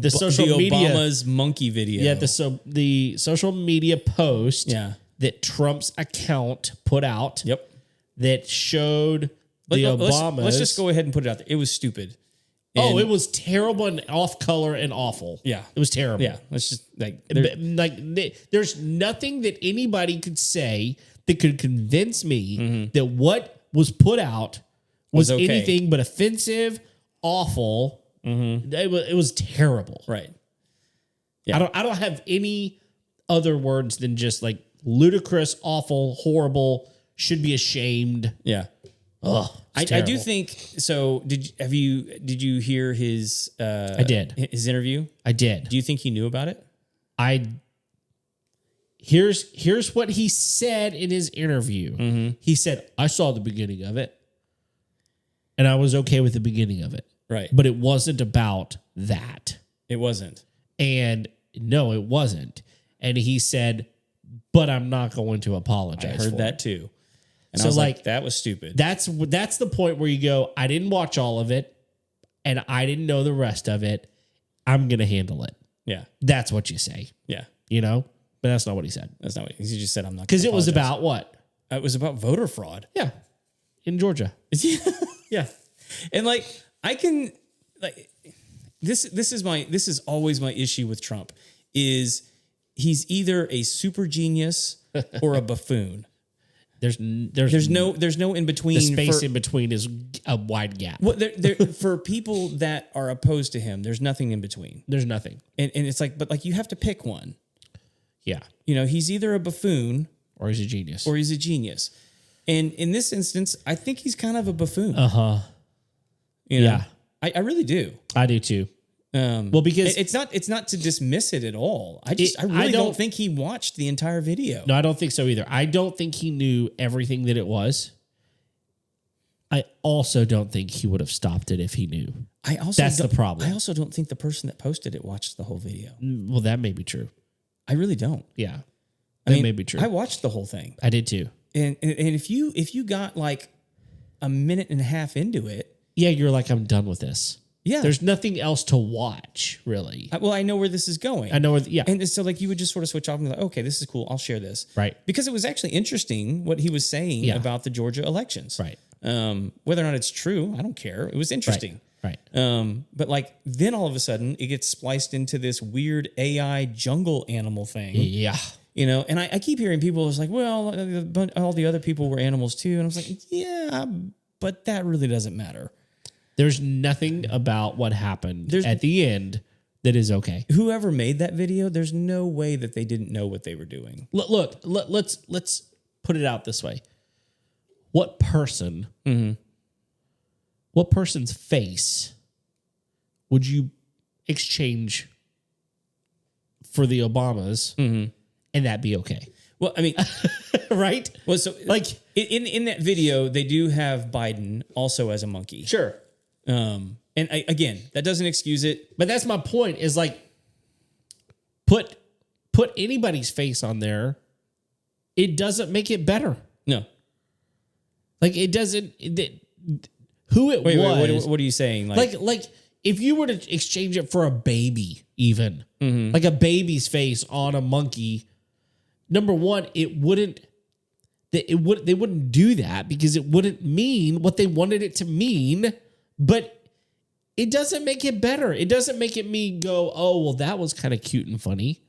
social media, Obama's monkey video. Yeah, the social media post that Trump's account put out. Yep. That showed Obamas. Let's just go ahead and put it out there. It was stupid. It was terrible and off color and awful. Yeah. It was terrible. Yeah. Let's just there's nothing that anybody could say that could convince me that what was put out was okay. Anything but offensive, awful. It was terrible. Right. Yeah. I don't have any other words than just like ludicrous, awful, horrible, should be ashamed. Yeah. Ugh, I do think so. Did you hear his? I did his interview. I did. Do you think he knew about it? Here's what he said in his interview. He said, "I saw the beginning of it, and I was okay with the beginning of it. Right, but it wasn't about that. It wasn't. And no, it wasn't. And he said, but I'm not going to apologize. I heard that too." And so I was like, that was stupid. That's the point where you go, I didn't watch all of it and I didn't know the rest of it. I'm going to handle it. Yeah. That's what you say. Yeah. You know, but that's not what he said. That's not what he just said. I'm not. Because it was about what? It was about voter fraud. Yeah. In Georgia. Yeah. And like, I can like, this is always my issue with Trump is he's either a super genius or a buffoon. There's no in between. The space in between is a wide gap. Well, for people that are opposed to him, there's nothing in between. There's nothing, and it's like, but like you have to pick one. Yeah, you know, he's either a buffoon or he's a genius. And in this instance, I think he's kind of a buffoon. You know? Yeah, I really do. I do too. Well, because it's not to dismiss it at all. I really don't think he watched the entire video. No, I don't think so either. I don't think he knew everything that it was. I also don't think he would have stopped it if he knew. That's the problem. I also don't think the person that posted it watched the whole video. Well, that may be true. I really don't. Yeah, that may be true. I watched the whole thing. I did too. And if you got like a minute and a half into it, yeah, you're like, I'm done with this. Yeah. There's nothing else to watch, really. I know where this is going. I know where, yeah. And so like you would just sort of switch off and be like, okay, this is cool. I'll share this. Right. Because it was actually interesting what he was saying about the Georgia elections. Right. Whether or not it's true, I don't care. It was interesting. Right. But like then all of a sudden it gets spliced into this weird AI jungle animal thing. Yeah. You know, and I keep hearing people was like, well, all the other people were animals too. And I was like, yeah, but that really doesn't matter. There's nothing about what happened at the end that is okay. Whoever made that video, there's no way that they didn't know what they were doing. Look, let's put it out this way. What person, what person's face would you exchange for the Obamas and that be okay? Well, I mean, right? Well, so like in that video, they do have Biden also as a monkey. Sure. And again, that doesn't excuse it. But that's my point is like, put anybody's face on there. It doesn't make it better. No. Like it doesn't, who it was. Wait, what are you saying? Like if you were to exchange it for a baby, even like a baby's face on a monkey, number one, they wouldn't do that because it wouldn't mean what they wanted it to mean. But it doesn't make it better. It doesn't make me go, oh, well, that was kind of cute and funny.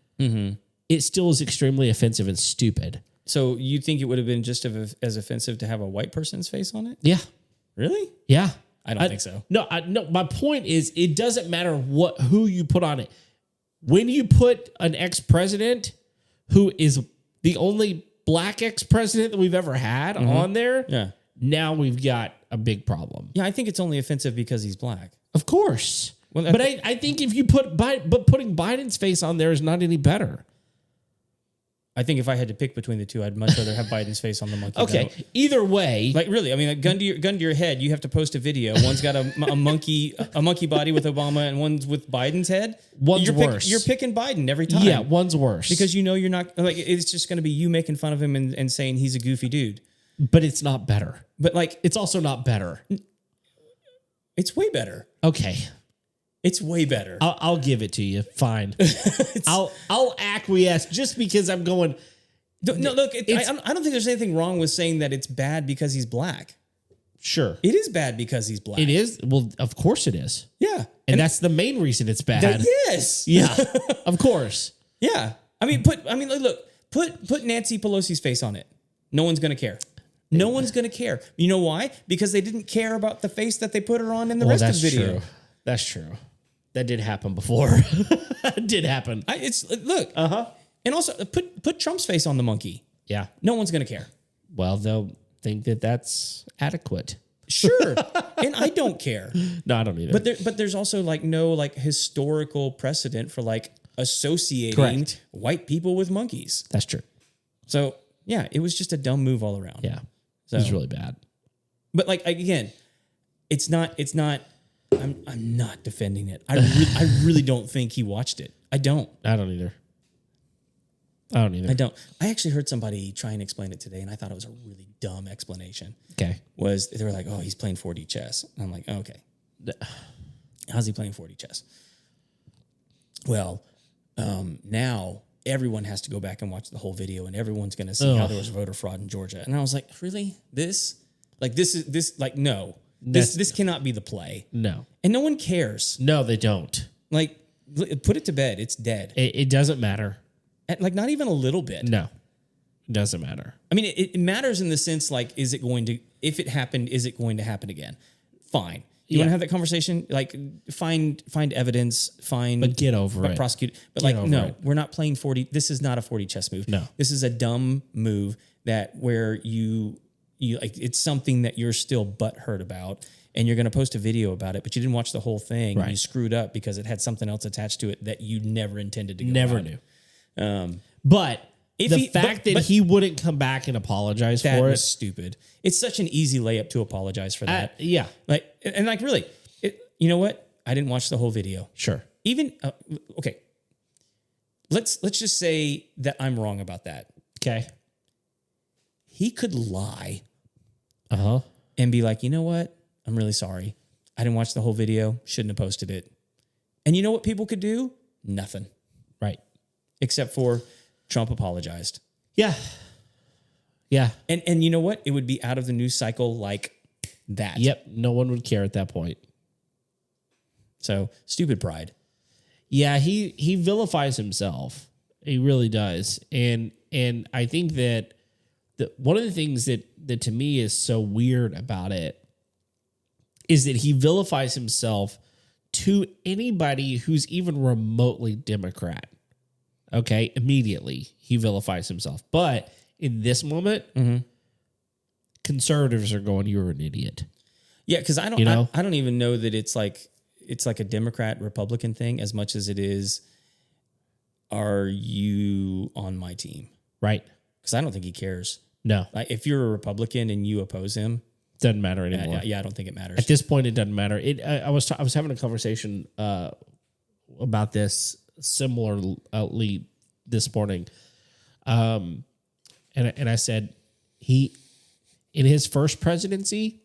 It still is extremely offensive and stupid. So you think it would have been just as offensive to have a white person's face on it? Yeah. Really? Yeah. I don't think so. No, my point is it doesn't matter who you put on it. When you put an ex-president who is the only black ex-president that we've ever had on there, now we've got a big problem. Yeah, I think it's only offensive because he's black. Of course. Well, but I think if you putting Biden's face on there is not any better. I think if I had to pick between the two, I'd much rather have Biden's face on the monkey. Okay. Though. Either way, like really, I mean, like gun to your head. You have to post a video. One's got a monkey body with Obama, and one's with Biden's head. One's worse. You're picking Biden every time. Yeah, one's worse because you know you're not like it's just going to be you making fun of him and saying he's a goofy dude. But it's not better. But like, it's also not better. It's way better. Okay. It's way better. I'll give it to you. Fine. I'll acquiesce just because I'm going. No, look. I don't think there's anything wrong with saying that it's bad because he's black. Sure, it is bad because he's black. It is. Well, of course it is. Yeah, and that's the main reason it's bad. Yes. Yeah. Of course. Yeah. I mean, put Nancy Pelosi's face on it. No one's gonna care. No one's gonna care. You know why? Because they didn't care about the face that they put her on in the rest of the video. True. That's true. That did happen before. It did happen. Look. And also put Trump's face on the monkey. Yeah. No one's gonna care. Well, they'll think that that's adequate. Sure. And I don't care. No, I don't either. But there's also like no like historical precedent for like associating Correct. white people with monkeys. That's true. So yeah, it was just a dumb move all around. Yeah. So, it was really bad. But like again, it's not I'm not defending it. I really don't think he watched it. I don't either. I don't. I actually heard somebody try and explain it today, and I thought it was a really dumb explanation. Okay. They were like, oh, he's playing 4D chess. And I'm like, oh, okay. How's he playing 4D chess? Well, now everyone has to go back and watch the whole video, and everyone's going to see how there was voter fraud in Georgia. And I was like, really? This This cannot be the play. No. And no one cares. No, they don't. Like, put it to bed. It's dead. It doesn't matter. Like, not even a little bit. No. It doesn't matter. I mean, it matters in the sense, like, if it happened, is it going to happen again? Fine. You want to have that conversation? Like, find evidence, but get over it. Prosecute. But like, no, we're not playing 40. This is not a 40 chess move. No. This is a dumb move where you like, it's something that you're still butthurt about, and you're going to post a video about it, but you didn't watch the whole thing. Right. And you screwed up because it had something else attached to it that you never intended to go Never out. Knew. But the fact that he wouldn't come back and apologize for it was stupid. It's such an easy layup to apologize for that. Yeah. Like, and like, really, you know what? I didn't watch the whole video. Sure. Even, okay. Let's just say that I'm wrong about that. Okay. He could lie. Uh-huh. And be like, you know what? I'm really sorry. I didn't watch the whole video. Shouldn't have posted it. And you know what people could do? Nothing. Right. Except for Trump apologized. Yeah. Yeah. And you know what? It would be out of the news cycle like that. Yep. No one would care at that point. So, stupid pride. Yeah, he vilifies himself. He really does. And I think that one of the things that to me is so weird about it is that he vilifies himself to anybody who's even remotely Democrat. Okay, immediately he vilifies himself. But in this moment, conservatives are going, "You're an idiot." Yeah, because I don't even know that it's like a Democrat Republican thing as much as it is, are you on my team? Right. Because I don't think he cares. No. Like, if you're a Republican and you oppose him, doesn't matter anymore. Yeah, I don't think it matters. At this point, it doesn't matter. I was having a conversation about this similarly this morning, and I said in his first presidency,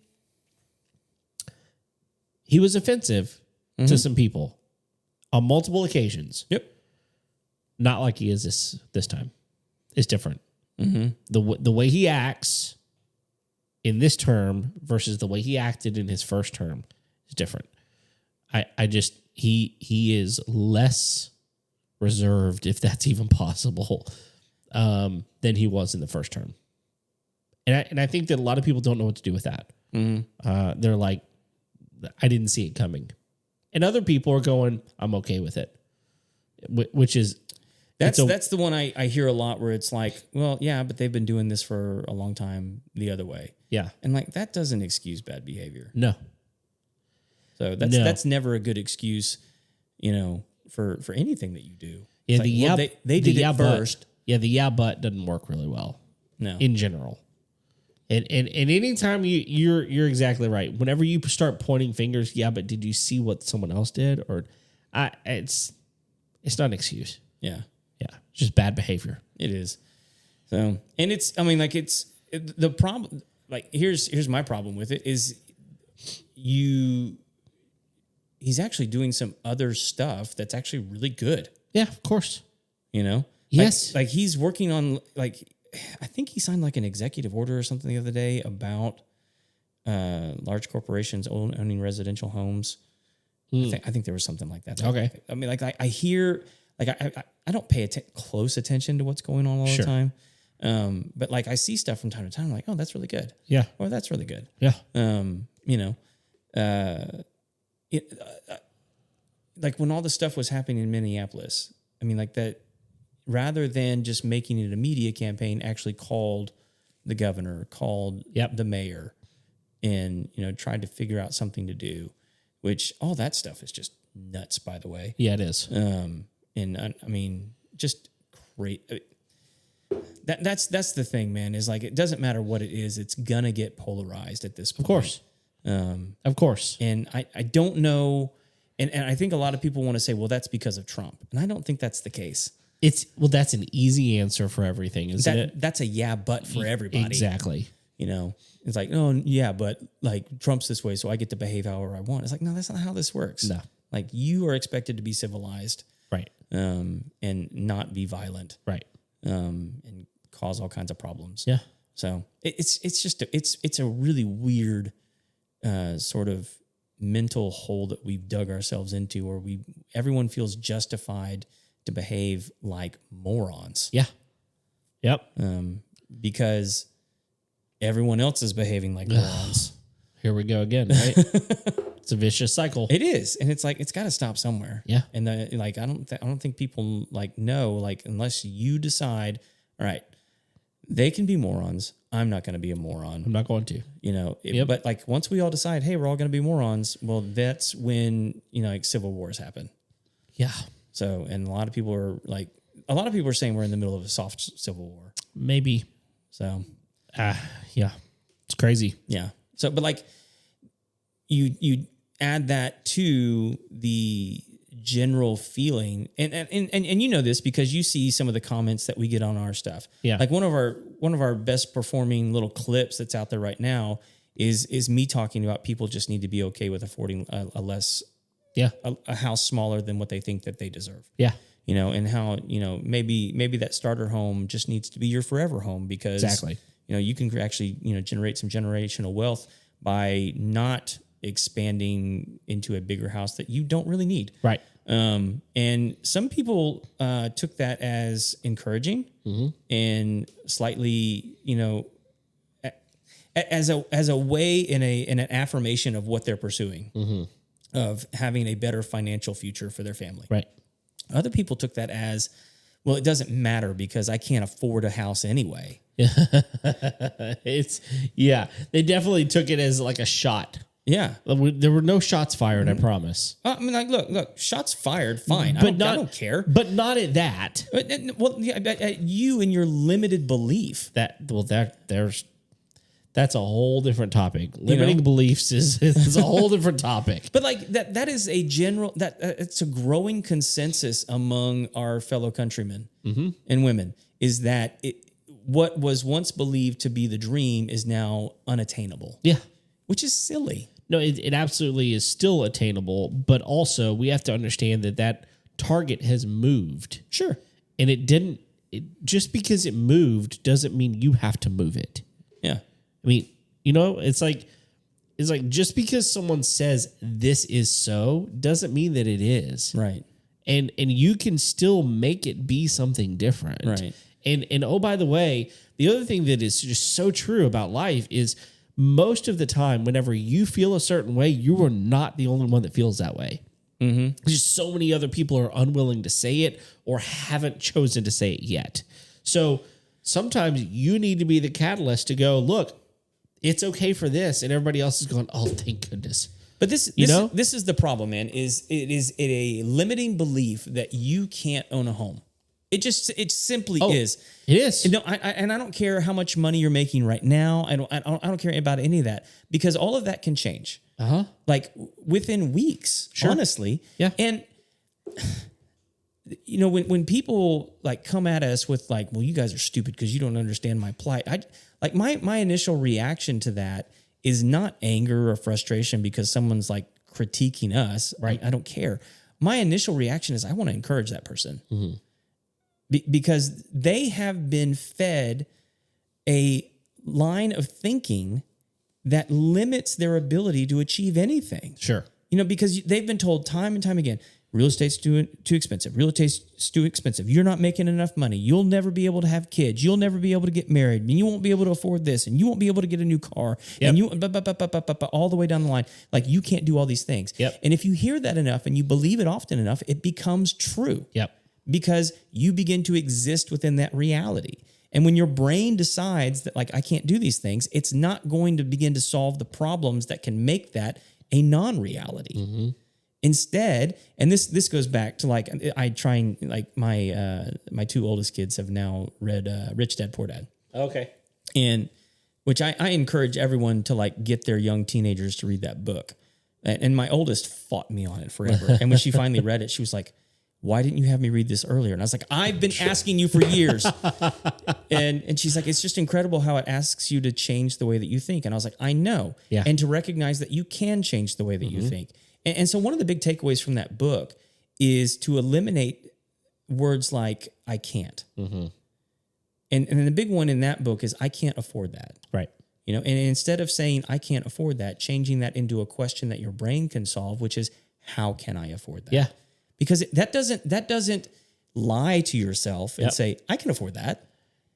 he was offensive to some people on multiple occasions. Yep. Not like he is this time. It's different. The way he acts in this term versus the way he acted in his first term is different. He is less reserved, if that's even possible, than he was in the first term. And I think that a lot of people don't know what to do with that. They're like, I didn't see it coming. And other people are going, I'm okay with it, which is That's the one I hear a lot where it's like, well, yeah, but they've been doing this for a long time the other way. Yeah. And like that doesn't excuse bad behavior. No. So that's never a good excuse, for anything that you do. Yeah, they did it first. The but doesn't work really well. No. In general. And anytime you're exactly right. Whenever you start pointing fingers, but did you see what someone else did? Or it's not an excuse. Yeah. Yeah. It's just bad behavior. It is. So, and the problem, like here's my problem with it is he's actually doing some other stuff that's actually really good. Yeah, of course. Yes. Like he's working on I think he signed like an executive order or something the other day about large corporations owning residential homes. I think there was something like that. Okay. I mean, like I hear, like I don't pay close attention to what's going on all the time. But like I see stuff from time to time. I'm like, oh, that's really good. Yeah. Or that's really good. Yeah. Like when all the stuff was happening in Minneapolis, I mean, like that, rather than just making it a media campaign, actually called the governor, called the mayor, and tried to figure out something to do. Which all that stuff is just nuts, by the way. Yeah, it is. And I mean, just great. That's the thing, man. Is like it doesn't matter what it is; it's gonna get polarized at this point. Of course. And I don't know, and I think a lot of people want to say, well, that's because of Trump, and I don't think that's the case. That's an easy answer for everything, isn't it? That's a but for everybody. Exactly. It's like, oh yeah, but like Trump's this way, so I get to behave however I want. It's like, no, that's not how this works. No. Like you are expected to be civilized, right? And not be violent, right? And cause all kinds of problems. Yeah. So it's a really weird sort of mental hole that we've dug ourselves into, where everyone feels justified to behave like morons. Yeah. Yep. Because everyone else is behaving like morons. Here we go again, right? It's a vicious cycle. It is, and it's like it's got to stop somewhere. Yeah. And I don't think people know unless you decide, all right, they can be morons. I'm not going to be a moron. I'm not going to. But like once we all decide, hey, we're all going to be morons. Well, that's when civil wars happen. Yeah. So, and a lot of people are saying we're in the middle of a soft civil war. Maybe. So, yeah, it's crazy. Yeah. So, but like you add that to the general feeling, and you know this because you see some of the comments that we get on our stuff. Yeah. Like one of our best performing little clips that's out there right now is me talking about people just need to be okay with affording a less. Yeah. A house smaller than what they think that they deserve. Yeah. And how, maybe that starter home just needs to be your forever home because exactly. You can actually, generate some generational wealth by not expanding into a bigger house that you don't really need. Right. And some people took that as encouraging and slightly, as a way in an affirmation of what they're pursuing, of having a better financial future for their family. Right. Other people took that as, well, it doesn't matter because I can't afford a house anyway. They definitely took it as like a shot. Yeah. There were no shots fired, I promise. I mean, like, look, shots fired, fine. But I don't care. But not at that. Well, you and your limited belief. That's a whole different topic. Limiting beliefs is a whole different topic. But like that is a general it's a growing consensus among our fellow countrymen and women is that what was once believed to be the dream is now unattainable. Yeah, which is silly. No, it absolutely is still attainable, but also we have to understand that target has moved. Sure, and it didn't. Just because it moved doesn't mean you have to move it. Yeah. I mean, it's like just because someone says this is so doesn't mean that it is. Right. And you can still make it be something different. Right. And oh, by the way, the other thing that is just so true about life is most of the time, whenever you feel a certain way, you are not the only one that feels that way. Just so many other people are unwilling to say it or haven't chosen to say it yet. So sometimes you need to be the catalyst to go, look, it's okay for this. And everybody else is going, oh, thank goodness. But this is the problem, man, is a limiting belief that you can't own a home. It simply is. It is. No, I don't care how much money you're making right now. I don't care about any of that, because all of that can change. Like within weeks, honestly. Yeah. And when people like come at us with like, well, you guys are stupid because you don't understand my plight. My initial reaction to that is not anger or frustration because someone's like critiquing us. Right. I don't care. My initial reaction is I want to encourage that person. Because they have been fed a line of thinking that limits their ability to achieve anything. Sure. Because they've been told time and time again, real estate's too expensive. Real estate's too expensive. You're not making enough money. You'll never be able to have kids. You'll never be able to get married. And you won't be able to afford this. And you won't be able to get a new car. Yep. And you all the way down the line. Like you can't do all these things. Yep. And if you hear that enough and you believe it often enough, it becomes true. Yep. Because you begin to exist within that reality. And when your brain decides that, like, I can't do these things, it's not going to begin to solve the problems that can make that a non-reality. Instead, and this goes back to, like, I try and, like, my two oldest kids have now read Rich Dad, Poor Dad. Okay. And which I encourage everyone to, like, get their young teenagers to read that book. And my oldest fought me on it forever. And when she finally read it, she was like, why didn't you have me read this earlier? And I was like, I've been asking you for years. and she's like, it's just incredible how it asks you to change the way that you think. And I was like, I know. Yeah. And to recognize that you can change the way that you think. And so one of the big takeaways from that book is to eliminate words like, I can't. And the big one in that book is, I can't afford that. Right. And instead of saying, I can't afford that, changing that into a question that your brain can solve, which is, how can I afford that? Yeah. Because that doesn't lie to yourself and say, I can afford that.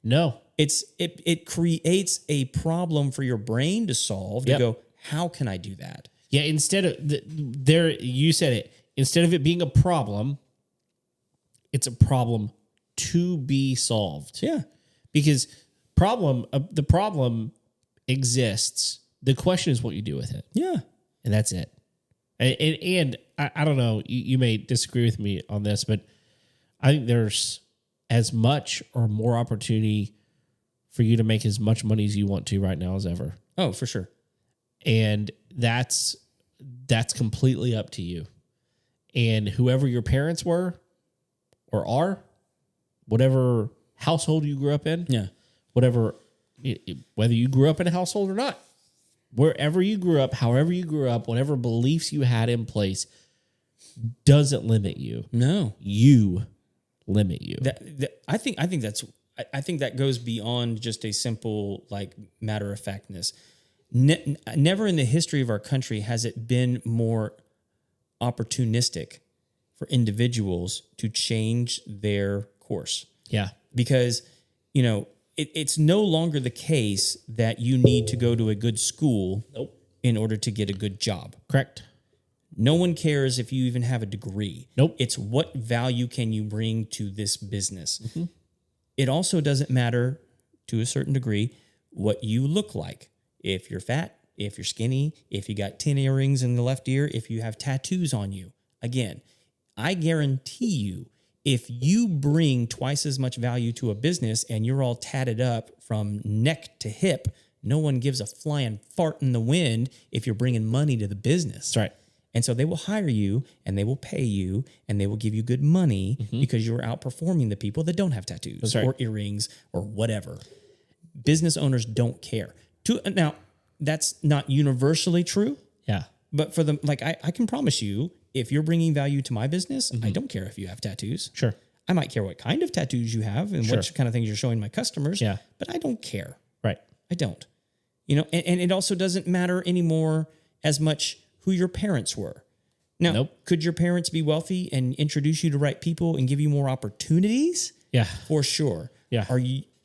No. It creates a problem for your brain to solve to go, how can I do that? Yeah, instead of you said it. Instead of it being a problem, it's a problem to be solved. Yeah. Because the problem exists. The question is what you do with it. Yeah. And that's it. And I don't know, you may disagree with me on this, but I think there's as much or more opportunity for you to make as much money as you want to right now as ever. Oh, for sure. And that's completely up to you. And whoever your parents were or are, whatever household you grew up in, whether you grew up in a household or not, wherever you grew up, however you grew up, whatever beliefs you had in place doesn't limit you. No. You limit you. I think that goes beyond just a simple, like, matter of factness. Never in the history of our country has it been more opportunistic for individuals to change their course. Yeah. Because, it's no longer the case that you need to go to a good school in order to get a good job. Correct. No one cares if you even have a degree. Nope. It's what value can you bring to this business. It also doesn't matter, to a certain degree, what you look like. If you're fat, if you're skinny, if you got 10 earrings in the left ear, if you have tattoos on you. Again, I guarantee you, if you bring twice as much value to a business and you're all tatted up from neck to hip, no one gives a flying fart in the wind if you're bringing money to the business. That's right. And so they will hire you and they will pay you and they will give you good money because you're outperforming the people that don't have tattoos or earrings or whatever. Business owners don't care. Now, that's not universally true. Yeah. But for them, like, I can promise you, if you're bringing value to my business, I don't care if you have tattoos. Sure. I might care what kind of tattoos you have and what kind of things you're showing my customers. Yeah. But I don't care. Right. I don't. And it also doesn't matter anymore as much who your parents were. Now, could your parents be wealthy and introduce you to right people and give you more opportunities? Yeah. For sure. Yeah.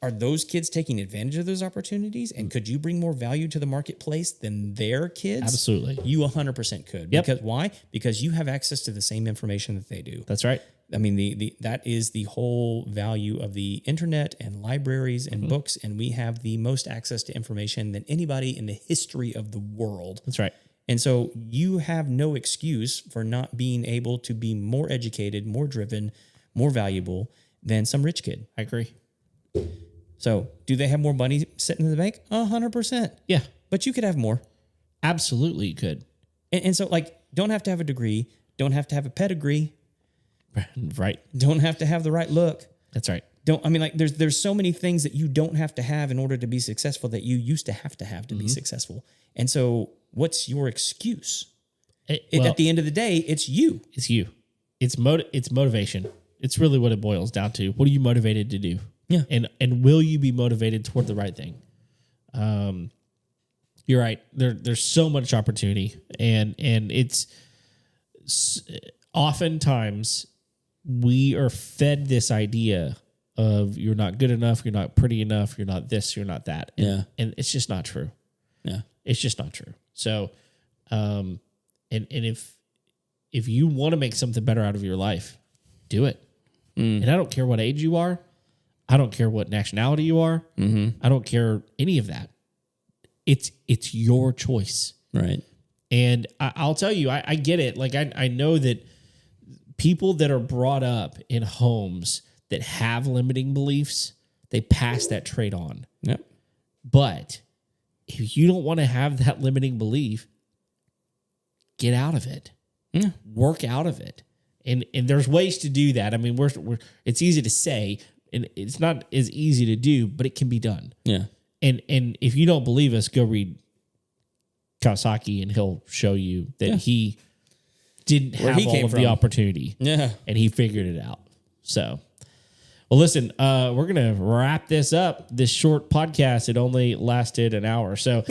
Are are those kids taking advantage of those opportunities? And could you bring more value to the marketplace than their kids? Absolutely. You 100% could. Yep. Because why? Because you have access to the same information that they do. That's right. I mean, that is the whole value of the internet and libraries and books, and we have the most access to information than anybody in the history of the world. That's right. And so you have no excuse for not being able to be more educated, more driven, more valuable than some rich kid. I agree. So do they have more money sitting in the bank? 100%. Yeah. But you could have more. Absolutely you could. And so, like, don't have to have a degree, don't have to have a pedigree. Right. Don't have to have the right look. That's right. There's so many things that you don't have to have in order to be successful that you used to have to be successful. And so what's your excuse? At the end of the day, it's you. It's you. It's motivation. It's really what it boils down to. What are you motivated to do? Yeah. And will you be motivated toward the right thing? You're right. There's so much opportunity, and it's oftentimes we are fed this idea of you're not good enough, you're not pretty enough, you're not this, you're not that. And it's just not true. Yeah. It's just not true. So, and if you want to make something better out of your life, do it. And I don't care what age you are. I don't care what nationality you are. I don't care any of that. It's your choice. Right. And I'll tell you, I get it. Like I know that people that are brought up in homes that have limiting beliefs, they pass that trait on. Yep. But if you don't want to have that limiting belief, get out of it. Yeah. Work out of it. And there's ways to do that. I mean, it's easy to say, and it's not as easy to do, but it can be done. Yeah. And if you don't believe us, go read Kawasaki, and he'll show you that he didn't have all of the opportunity. Yeah. And he figured it out. So, well, listen, we're going to wrap this up, this short podcast. It only lasted an hour. So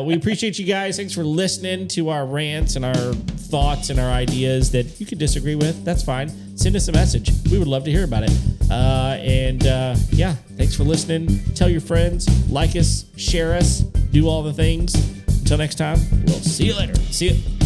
we appreciate you guys. Thanks for listening to our rants and our thoughts and our ideas that you could disagree with. That's fine. Send us a message. We would love to hear about it. Thanks for listening. Tell your friends, like us, share us, do all the things. Until next time, we'll see you later. See you.